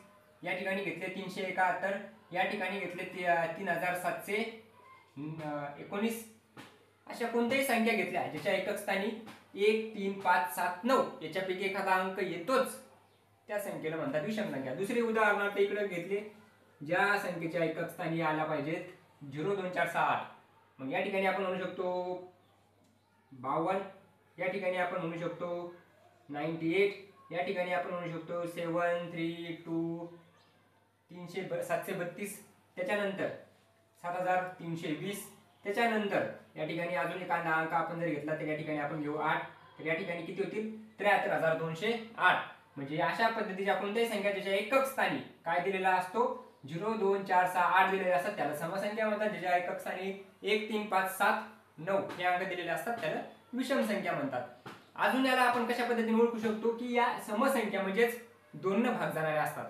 या ठिकाणी घेतले 371, या ठिकाणी घेतले 3719. अशा कोणत्याही संख्या घेतल्या ज्याच्या एकक स्थानी 1, 3, 5, 7, 9 याच्यापैकी एखादा अंक येतोच, त्या संख्येला म्हणतात विषम संख्या. दुसरे उदाहरणार्थ इकडे घेतले, ज्या संख्येच्या एकक स्थानी आला पाहिजेत 0, 2, 4, 6, 8. मग या ठिकाणी आपण म्हणू शकतो 52, या ठिकाणी आपण म्हणू शकतो 98, या ठिकाणी आपण म्हणू शकतो 732 732, त्याच्यानंतर 7320, त्याच्यानंतर या ठिकाणी अजून एक अंक आपण जर घेतला तर या ठिकाणी आपण घेऊ 8, तर या ठिकाणी किती होतील 73208. म्हणजे अशा पद्धतीच्या कोणत्याही संख्या ज्याच्या एकक स्थानी काय दिलेला असतो 0 2 4 6 8 दिलेले असतात त्याला समसंख्या म्हणतात. ज्याच्या एकक स्थानी 1 3 5 7 9 हे अंक दिलेले असतात त्याला विषम संख्या म्हणतात. अजून याला आपण कशा पद्धतीने ओळखू शकतो की या समसंख्या म्हणजेच 2 न भाग जाणाऱ्या असतात.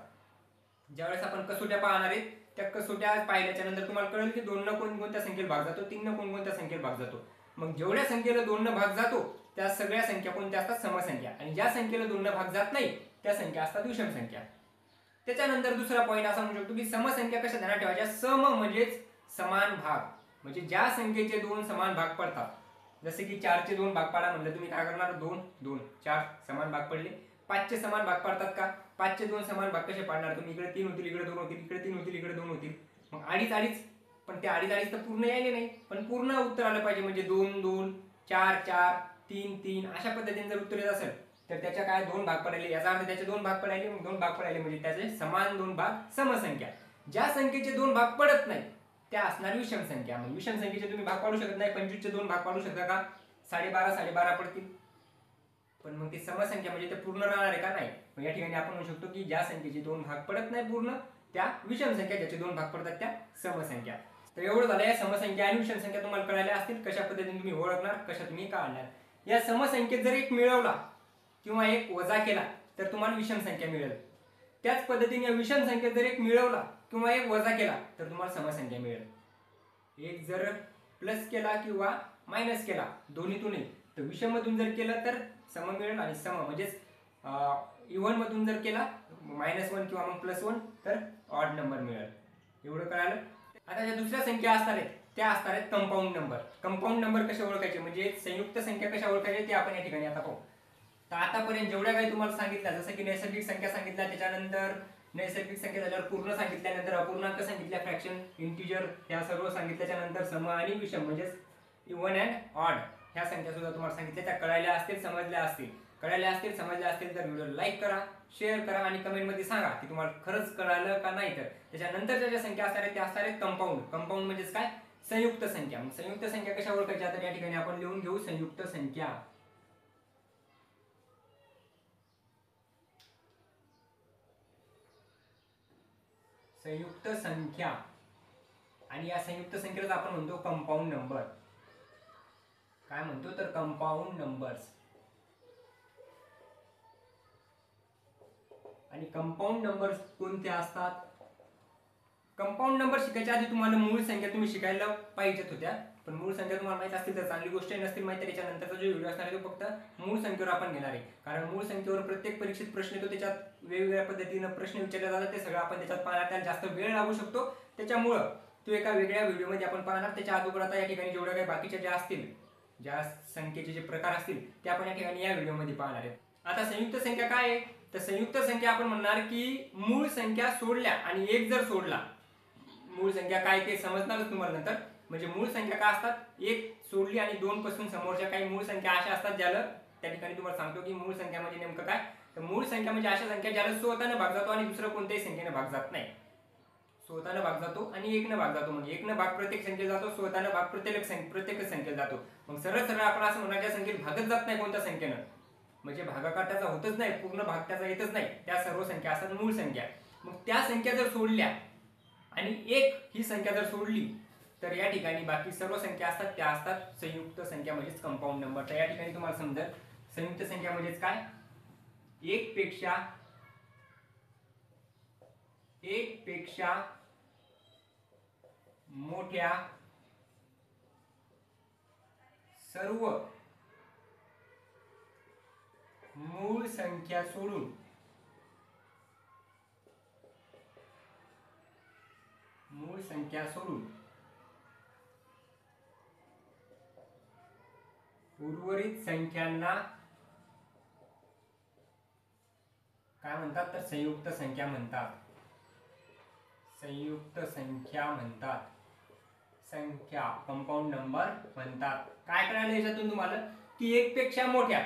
ज्यावेळेस आपण कसोट्या पाहणार आहेत त्या कसोट्या पाहिल्याच्या नंतर तुम्हाला कळेल की 2 न कोणकोणत्या संख्येला भाग जातो, 3 न कोणकोणत्या संख्येला भाग जातो. मग जेवढ्या संख्येला 2 न भाग जातो त्या सगळ्या संख्या कोणत्या असतात समसंख्या, आणि ज्या संख्येला 2 न भाग जात नाही त्या संख्या असतात विषम संख्या. त्याच्यानंतर दुसरा पॉईंट असा म्हणू शकतो की समसंख्या कशा ध्यानात ठेवायच्या, सम म्हणजेच समान भाग, म्हणजे ज्या संख्येचे 2 समान भाग पडतात. जसे की 4 चे 2 भाग पाडा म्हणलं तुम्ही काय करणार 2 2 4 समान भाग पडले. 5 चे समान भाग पडतात का, 5 चे 2 समान भाग कसे पाडणार तुम्ही, इकडे 3 होतील इकडे 2 होतील, इकडे 3 होतील इकडे 2 होतील. मग अडीच अडीच, पण ते अडीच अडीच तर पूर्ण यायले नाही, पण पूर्ण उत्तर आलं पाहिजे. म्हणजे 2 2 4 4 3 3 अशा पद्धतीने जर उत्तर येत असेल तर त्याच्या काय 2 भाग पडायले, याचा अर्थ त्याचे 2 भाग पडायले. मग 2 भाग पडायले म्हणजे त्याचे समान 2 भाग समसंख्या. ज्या संख्येचे 2 भाग पडत नाही त्या असणार विषम संख्या. मग विषम संख्येचे तुम्ही भाग पाडू शकत नाही. 25 चे 2 भाग पाडू शकता का, 12.5 12.5 पडतील, पण मग ती समसंख्या म्हणजे ते पूर्ण राहणार आहे का, नाही. मग या ठिकाणी आपण म्हणू शकतो की ज्या संख्येचे 2 भाग पडत नाही पूर्ण त्या विषम संख्या, ज्याचे 2 भाग पडतात त्या समसंख्या. तर एवढं झालं, या समसंख्या आणि विषम संख्या तुम्हाला कळाल्या असतील. कशा पद्धतीने तुम्ही ओळखणार, कशा तुम्ही काढणार. या समसंख्येत जर एक मिळवला किंवा एक वजा केला तर तुम्हाला विषम संख्या मिळेल. त्याच पद्धतीने या विषम संख्येत जर एक मिळवला किंवा एक वजा केला तर तुम्हाला समसंख्या मिळेल. एक जर प्लस केला किंवा मायनस केला दोन्हीतूनही, तर विषममधून जर केलं तर सम मिळेल, आणि सम म्हणजेच इव्हन मधून जर केला -1 किंवा मग +1 तर ऑड नंबर मिळेल. एवढं कळालं. आता ज्या दुसऱ्या संख्या असणार आहेत त्या असणार आहेत कंपाऊंड नंबर. कंपाऊंड नंबर कसे ओळखायचे म्हणजे संयुक्त संख्या कशा ओळखायचे ते आपण या ठिकाणी आता पाहू. तर आतापर्यंत जेवढ्या काही तुम्हाला सांगितलं, जसं की नैसर्गिक संख्या सांगितल्या, त्याच्यानंतर नैसर्गिक संख्या झाल्यावर पूर्ण सांगितल्यानंतर अपूर्णांक सांगितल्या, फ्रॅक्शन, इंटिजर ह्या सर्व सांगितल्याच्या नंतर सम आणि विषम म्हणजेच इव्हन अँड ऑड ह्या संख्या सुद्धा तुम्हाला सांगितल्या. त्या कळायला असतील, समजल्या असतील. कळायला असतील, समजल्या असतील तर व्हिडिओ लाईक करा, शेअर करा आणि कमेंटमध्ये सांगा की तुम्हाला खरंच कळालं का नाही. तर त्याच्यानंतरच्या ज्या संख्या असणार आहेत त्या असणार आहेत कंपाऊंड. कंपाऊंड म्हणजेच काय, संयुक्त संख्या. मग संयुक्त संख्या कशा ओळखायच्या तर या ठिकाणी आपण लिहून घेऊ संयुक्त संख्या. संयुक्त संख्या, आणि या संयुक्त संख्येला आपण म्हणतो कंपाऊंड नंबर. काय म्हणतो तर कंपाऊंड नंबर्स. आणि कंपाऊंड नंबर्स कोणते असतात, कंपाऊंड नंबर शिकायच्या आधी तुम्हाला मूळ संख्या तुम्ही शिकायला पाहिजेत होत्या, पण मूळ संख्या तुम्हाला माहित असतील तर चांगली गोष्ट, नसतील माहिती तर त्याच्यानंतरचा जो व्हिडिओ असणार आहे तो फक्त मूळ संख्येवर आपण घेणार आहे. कारण मूळ संख्येवर प्रत्येक परीक्षेत प्रश्न येतो, त्याच्यात वेगवेगळ्या पद्धतीने प्रश्न विचारले जातात, ते सगळं आपण त्याच्यात पाहणार. त्याला जास्त वेळ लागू शकतो, त्याच्यामुळं तो एका वेगळ्या व्हिडिओमध्ये आपण पाहणार. त्याच्या अगोदर आता या ठिकाणी जेवढ्या काही बाकीच्या ज्या असतील, ज्या संख्येचे जे प्रकार असतील ते आपण या ठिकाणी या व्हिडिओमध्ये पाहणार आहेत. आता संयुक्त संख्या काय आहे तर संयुक्त संख्या आपण म्हणणार की मूळ संख्या सोडल्या आणि एक जर सोडला, मूळ संख्या काय ते समजणारच तुम्हाला नंतर. म्हणजे मूळ संख्या काय असतात, एक सोडली आणि 2 पासून समोरच्या काही मूळ संख्या अशा असतात ज्याला त्या ठिकाणी तुम्हाला सांगतो की मूळ संख्या म्हणजे नेमकं काय. तर मूळ संख्या म्हणजे अशा संख्या ज्याला स्वतःनं भाग जातो आणि दुसरं कोणत्याही संख्येने भाग जात नाही. स्वतःनं भाग जातो आणि एकनं भाग जातो. म्हणजे एकनं भाग प्रत्येक संख्येला जातो, स्वतःनं भाग प्रत्येक संख्येला जातो. मग सरळ सरळ आपण असं म्हणणार ज्या संख्येला भागच जात नाही कोणत्या संख्येनं, म्हणजे भागाकार त्याचा होतच नाही, पूर्ण भाग त्याचा येतच नाही, त्या सर्व संख्या असतात मूळ संख्या. मग त्या संख्या जर सोडल्या आणि एक ही संख्या जर सोडली तर या ठिकाणी बाकी सर्व संख्या असतात त्या असतात संयुक्त संख्या म्हणजेच कंपाऊंड नंबर. तर या ठिकाणी तुम्हाला समजेल संयुक्त संख्या म्हणजेच काय, एक पेक्षा मोठ्या सर्व मूळ संख्या सोडून उर्वरित संख्यांना काय म्हणतात तर संयुक्त संख्या म्हणतात. संयुक्त संख्या म्हणतात, संख्या कंपाऊंड नंबर म्हणतात. काय कळालं याच्यातून तुम्हाला की एक पेक्षा मोठ्या,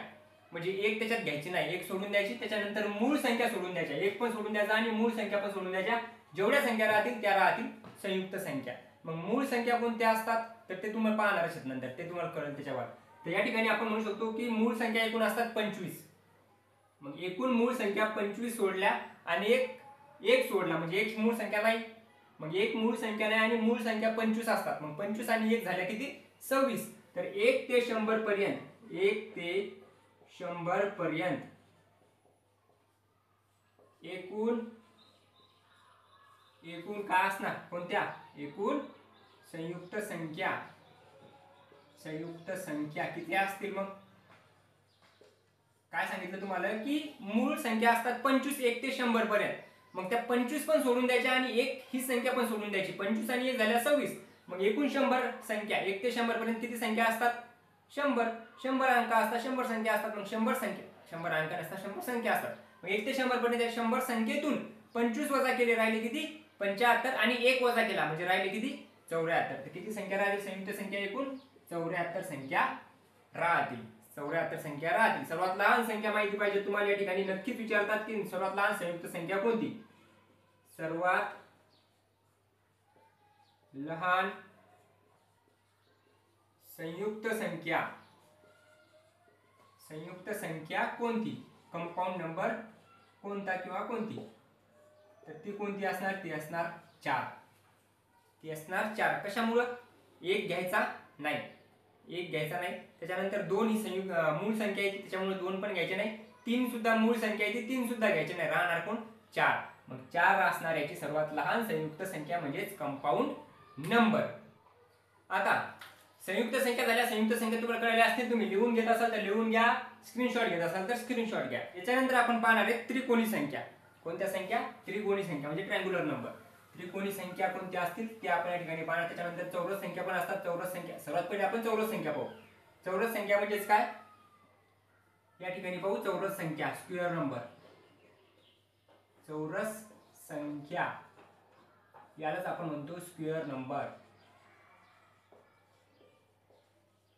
म्हणजे एक त्याच्यात घ्यायची नाही, एक सोडून द्यायची, त्याच्यानंतर मूळ संख्या सोडून द्यायच्या, एक पण सोडून द्यायचा आणि मूळ संख्या पण सोडून द्यायच्या, जेवढ्या संख्या राहतील त्या राहतील संयुक्त संख्या. मग मूळ संख्या कोणत्या असतात तर ते तुम्हाला पाहणार असेल नंतर, ते तुम्हाला कळेल त्याच्यावर. तर या ठिकाणी आपण म्हणू शकतो की मूळ संख्या एकूण असतात 25. मग एकूण मूळ संख्या 25 सोडल्या आणि एक सोडला म्हणजे एक मूळ संख्या नाही, मग एक मूळ संख्या नाही आणि मूळ संख्या 25 असतात. मग 25 आणि 1 झाल्या किती 26. तर 1 ते 100 पर्यंत, 1 ते 100 पर्यंत एकूण काय असणार, कोणत्या, एकूण संयुक्त संख्या किती असतील. मग काय सांगितलं तुम्हाला की मूळ संख्या असतात 25 1 ते 100 पर्यंत. मग त्या 25 पण सोडून द्यायच्या आणि एक ही संख्या पण सोडून द्यायची. 25 आणि 1 झाल्या 26. मग एकूण 100 संख्या 1 ते 100 पर्यंत किती संख्या असतात 100 अंक असतात, 100 संख्या असतात. मग 100 अंक असतात, 100 संख्या असतात. मग 1 ते 100 पर्यंत 100 संख्येतून 25 वजा केले राहिले किती 75 आणि 1 वजा केला म्हणजे राहिले किती 74. तर किती संख्या राहतील संयुक्त संख्या एकूण 74 संख्या राहतील. 74 संख्या राहतील. सर्वात लहान संख्या माहिती पाहिजे तुम्हाला, या ठिकाणी नक्की विचारतात की सर्वात लहान संयुक्त संख्या कोणती. सर्वात लहान संयुक्त संख्या कोणती, कंपाऊंड नंबर कोणता किंवा कोणती. तर ती कोणती असणार, ती असणार 4. ती असणार 4. कशामुळं, एक घ्यायचा नाही, त्याच्यानंतर 2 ही मूळ संख्या आहे त्याच्यामुळे 2 पण घ्यायचे नाही. 3 सुद्धा मूळ संख्या आहे, 3 सुद्धा घ्यायचे नाही, राहणार कोण 4. मग 4 असणार याची सर्वात लहान संयुक्त संख्या म्हणजेच कंपाऊंड नंबर. आता संयुक्त संख्या झाल्या, संयुक्त संख्या तुम्हाला कळल्या असतील, तुम्ही लिहून घेत असाल तर लिहून घ्या, स्क्रीनशॉट घेत असाल तर स्क्रीनशॉट घ्या. याच्यानंतर आपण पाहणार आहे त्रिकोणी संख्या. कोणत्या संख्या, त्रिकोणी संख्या म्हणजे ट्रायंग्युलर नंबर. त्रिकोणी संख्या कोणत्या असतील ते आपण या ठिकाणी पाहणार. त्याच्यानंतर चौरस संख्या पण असतात. चौरस संख्या सर्वात पहिले आपण चौरस संख्या पाहू. चौरस संख्या म्हणजेच काय, या ठिकाणी पाहू चौरस संख्या, स्क्वेअर नंबर. चौरस संख्या यालाच आपण म्हणतो स्क्वेअर नंबर,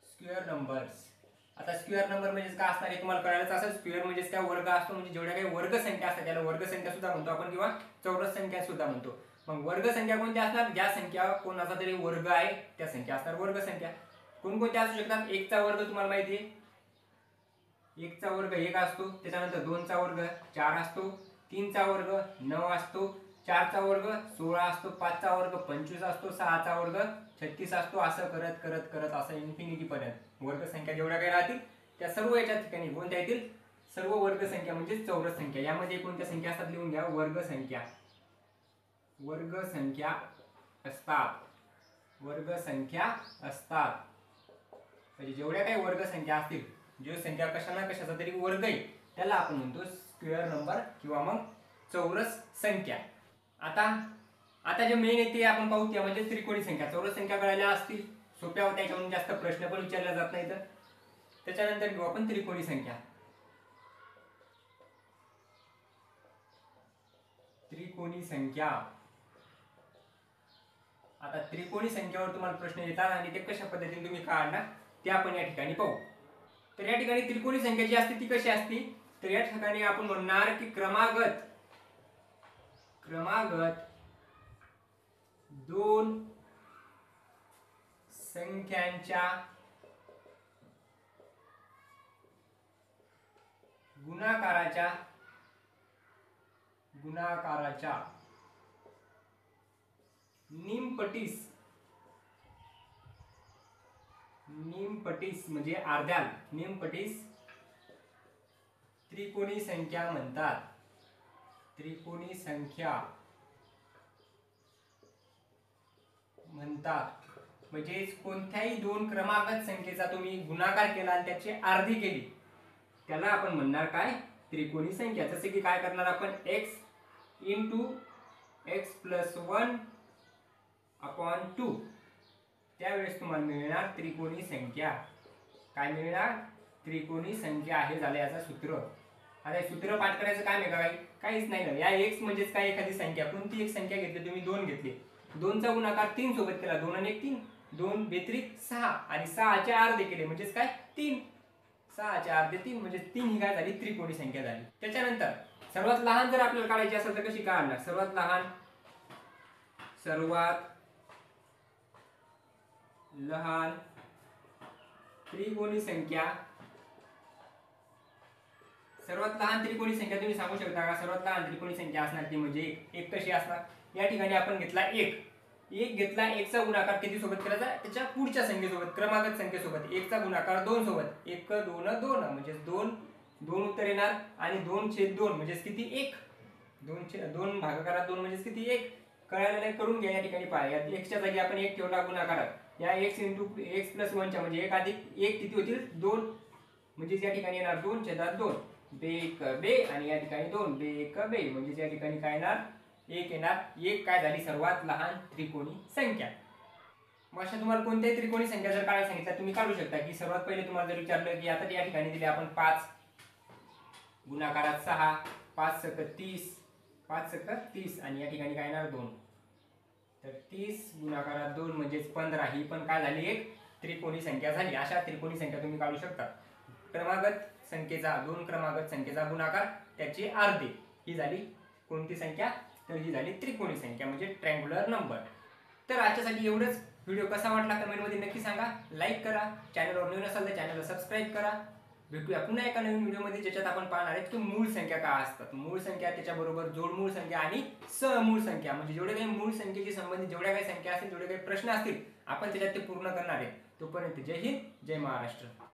स्क्वेअर नंबर्स. आता स्क्वेअर नंबर म्हणजे काय असणार हे तुम्हाला कळायलाच असेल. स्क्वेअर म्हणजे काय, वर्ग असतो, म्हणजे जेवढ्या काही वर्ग संख्या असतात त्याला वर्ग संख्या सुद्धा म्हणतो आपण किंवा चौरस संख्या सुद्धा म्हणतो. मग वर्ग संख्या कोणत्या असणार, ज्या संख्या कोणाचा तरी वर्ग आहे त्या संख्या असणार वर्ग संख्या. कोणकोणत्या असू शकतात, 1 चा वर्ग तुम्हाला माहिती आहे, 1 चा वर्ग 1 असतो. त्याच्यानंतर 2 चा वर्ग 4 असतो, 3 चा वर्ग 9 असतो, 4 चा वर्ग 16 असतो, 5 चा वर्ग 25 असतो, 6 चा वर्ग 36 असतो. असं करत करत करत असं इन्फिनिटी पर्यंत वर्ग संख्या जेवढ्या काही राहतील त्या सर्व याच्या ठिकाणी कोणत्या येतील, सर्व वर्ग संख्या म्हणजे चौरस संख्या. यामध्ये कोणत्या संख्या असतात लिहून घ्या, वर्ग संख्या असतात, वर्ग संख्या असतात. म्हणजे जेवढ्या काही वर्ग संख्या असतील, जो संख्या कशा ना कशाचा तरी वर्ग आहे त्याला आपण म्हणतो स्क्वेअर नंबर किंवा मग चौरस संख्या. आता जे मेन आहे ते आपण पाहू, त्या म्हणजे त्रिकोणी संख्या. चौरस संख्या कळायला असतील, सोप्या होत्या, याच्यावरून जास्त प्रश्न पण विचारले जात नाही. तर त्याच्यानंतर घेऊ आपण त्रिकोणी संख्या. त्रिकोणी संख्या, आता त्रिकोणी संख्यावर तुम्हाला प्रश्न येतात आणि ते कशा पद्धतीने तुम्ही काढणार ते आपण या ठिकाणी पाहू. तर या ठिकाणी त्रिकोणी संख्या जी असते ती कशी असते, तर या ठिकाणी आपण म्हणणार की क्रमागत 2 संख्यांच्या गुणाकाराच्या निमपटीस म्हणजे अर्ध्याल, निमपटीस त्रिकोणी संख्या म्हणतात. त्रिकोणी संख्या म्हणतात. म्हणजे कोणत्याही 2 क्रमागत संख्येचा तुम्ही गुणाकार केला आणि त्याची अर्धी केली त्याला आपण म्हणणार काय, त्रिकोणी संख्या. जसे की काय करणार आपण, x * x + 1 / 2, त्यावेळेस तुम्हाला मिळणार त्रिकोणी संख्या. काय मिळणार, त्रिकोणी संख्या आहे. झालं याचं सूत्र. आता हे सूत्र पाठ करायचं काम आहे का, काहीच नाही ना. या x म्हणजेच काय, एखादी संख्या, कोणती एक संख्या घेतली तुम्ही, 2 घेतली, 2 चा गुणाकार 3 सोबत केला, 2 आणि 1 3, 2 व्यतिरिक्त 6 आणि 6 चे अर्धे केले म्हणजेच काय 3. 6चे अर्धे 3 म्हणजे 3 ही काय झाली त्रिकोणी संख्या झाली. त्याच्यानंतर सर्वात लहान जर आपल्याला काढायची असेल तर कशी काढणार? सर्वात लहान त्रिकोणी संख्या, सर्वात लहान त्रिकोणी संख्या तुम्ही सांगू शकता का? सर्वात लहान त्रिकोणी संख्या असणार ती म्हणजे एक कशी असणार? या ठिकाणी आपण घेतला एक घेतला, एकचा गुणाकार किती सोबत करायचा? त्याच्या पुढच्या संख्येसोबत, क्रमागत संख्येसोबत. एकचा गुणाकार 2 सोबत, 1 2 2 म्हणजे 2 उत्तर येणार आणि 2/2 म्हणजे किती? 1. 2 भागाकारात 2 म्हणजे किती? 1. कळायला नाही? करून घ्या. या ठिकाणी पहा, या एक्सच्या जागी आपण 1 ठेवला गुणाकारात. या x × x + 1 च्या म्हणजे 1 अधिक 1 किती होतील? 2. म्हणजे या ठिकाणी येणार 2/2. बे बे आणि या ठिकाणी 2 बे बे म्हणजे या ठिकाणी काय येणार? 1 येणार. 1 काय झाली? सर्वात लहान त्रिकोणी संख्या. मग अशा तुम्हाला कोणत्याही त्रिकोणी संख्या जर काढायला सांगितलं तुम्ही काढू शकता. की सर्वात पहिले तुम्हाला जर विचारलं की आता या ठिकाणी दिले आपण 5 गुणाकारात 6, 5 × 30, 5 × 30 आणि या ठिकाणी काय येणार? 2. तर 30 गुणाकारात 2 म्हणजेच 15. ही पण काय झाली? एक त्रिकोणी संख्या झाली. अशा त्रिकोणी संख्या तुम्ही काढू शकता. क्रमागत संख्येचा, 2 क्रमागत संख्येचा गुणाकार त्याचे अर्धे, ही झाली कोणती संख्या? तर ही झाली त्रिकोणी संख्या म्हणजे ट्रँग्युलर नंबर. तर आजच्यासाठी एवढंच. व्हिडिओ कसा वाटला कमेंटमध्ये नक्की सांगा. लाईक करा. चॅनलवर नवीन असाल तर चॅनलला सबस्क्राईब करा. भेटूया पुन्हा एका नवीन व्हिडिओमध्ये ज्याच्यात आपण पाहणार आहेत की मूळ संख्या काय असतात. मूळ संख्या, त्याच्याबरोबर जोडमूळ संख्या आणि समूळ संख्या म्हणजे जेवढे काही मूळ संख्येशी संबंधित जेवढ्या काही संख्या असतील, जेवढे काही प्रश्न असतील, आपण त्याच्यात ते पूर्ण करणार आहे. तोपर्यंत जय हिंद, जय महाराष्ट्र.